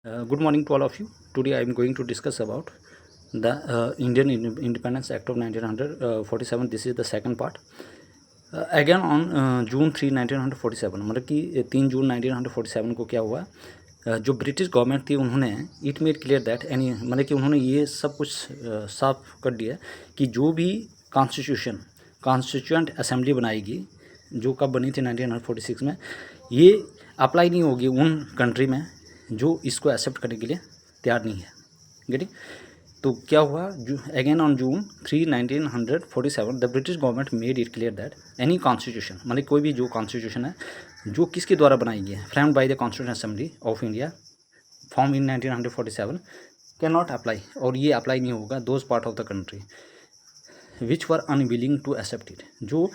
Good morning to all of you. Today I am going to discuss about the Indian Independence Act of 1947. This is the second part. Again on June 3, 1947, मतलब कि 3 जून 1947 को क्या हुआ, जो British government थी उन्होंने it made clear that any, मतलब कि उन्होंने ये सब कुछ साफ कर दिया कि जो भी कॉन्स्टिट्यूएंट असेंबली बनाएगी, जो कब बनी थी 1946 में, ये अप्लाई नहीं होगी उन कंट्री में जो इसको एक्सेप्ट करने के लिए तैयार नहीं है। गेटिंग? तो क्या हुआ, again on June 3, 1947 the British government made it clear that any constitution, मतलब कोई भी जो कॉन्स्टिट्यूशन है जो किसके द्वारा बनाई गई है, framed by the constitution assembly of India form in 1947, can not apply, और ये अप्लाई नहीं होगा those part of the country which were unwilling to accept it, जो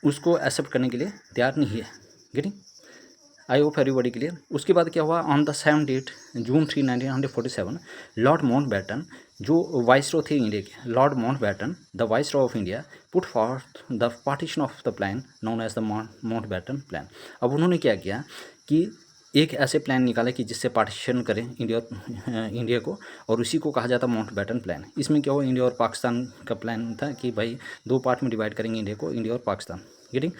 उसको एक्सेप्ट करने के लिए तैयार नहीं है। Getting? I hope everybody clear. उसके बाद क्या हुआ, on the same date June 3, 1947 Lord Mountbatten, जो वाइसरॉय थे इंडिया के, Lord Mountbatten the viceroy of India put forth the partition of the plan known as the Mountbatten plan. अब उन्होंने क्या किया कि एक ऐसे प्लान निकाला कि जिससे पार्टीशन करें इंडिया को, और उसी को कहा जाता माउंटबेटन प्लान। इसमें क्या हुआ, इंडिया और पाकिस्तान का प्लान था कि भाई दो पार्ट में डिवाइड करेंगे इंडिया को, इंडिया और पाकिस्तान। गेटिंग?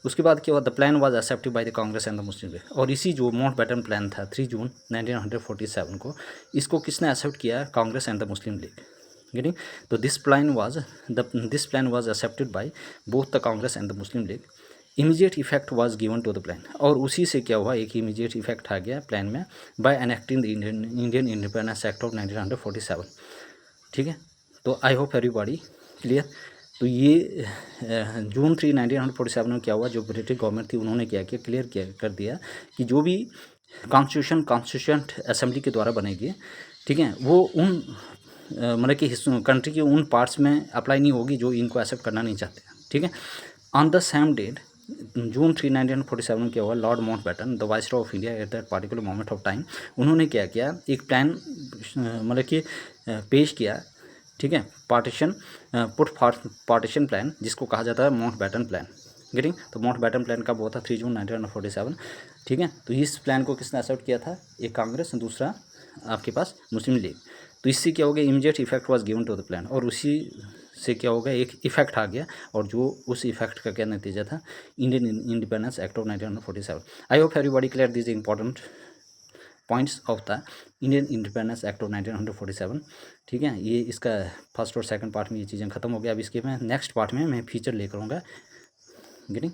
उसके बाद क्या हुआ, the plan was accepted by the Congress and the Muslim league, और इसी जो माउंटबेटन प्लान था 3 जून 1947 को, इसको किसने एक्सेप्ट किया, Congress and the Muslim League. Getting? तो this plan was accepted by both the Congress and the Muslim League. Immediate effect was given to the plan, और उसी से क्या हुआ, एक इमीडिएट इफेक्ट आ गया प्लान में by enacting the Indian Independence Act of 1947। ठीक है, तो आई होप एवरीबॉडी क्लियर। तो ये June 3, 1947 में क्या हुआ, जो ब्रिटिश गवर्नमेंट थी उन्होंने क्या किया, क्लियर किया कर दिया कि जो भी कॉन्स्टिट्यूएंट असेंबली के द्वारा बनेगी, ठीक है, वो उन मतलब कि कंट्री के उन पार्ट्स में अप्लाई नहीं होगी जो इनको एक्सेप्ट करना नहीं चाहते। ठीक है, on the same date June 3, 1947 में क्या हुआ, Lord Mountbatten the viceroy of India at that particular moment of time, उन्होंने क्या किया, एक प्लान मतलब कि पेश किया। ठीक है, पार्टीशन प्लान, जिसको कहा जाता है माउंटबेटन प्लान। गेटिंग? तो माउंटबेटन प्लान कब हुआ था, 3 जून 1947। ठीक है, तो इस प्लान को किसने एक्सेप्ट किया था, एक कांग्रेस, दूसरा आपके पास मुस्लिम लीग। तो इससे क्या हो गया, immediate effect was given to the plan, और उसी से क्या हो गया, एक इफेक्ट आ गया, और जो उस इफेक्ट का क्या नतीजा था, Indian Independence Act of 1947। I hope everybody clear this important points of the Indian Independence Act of 1947। ठीक है, ये इसका फर्स्ट और सेकंड पार्ट में ये चीज़ें खत्म हो गया। अब इसके मैं नेक्स्ट पार्ट में मैं फीचर लेकर आऊँगा। गेटिंग?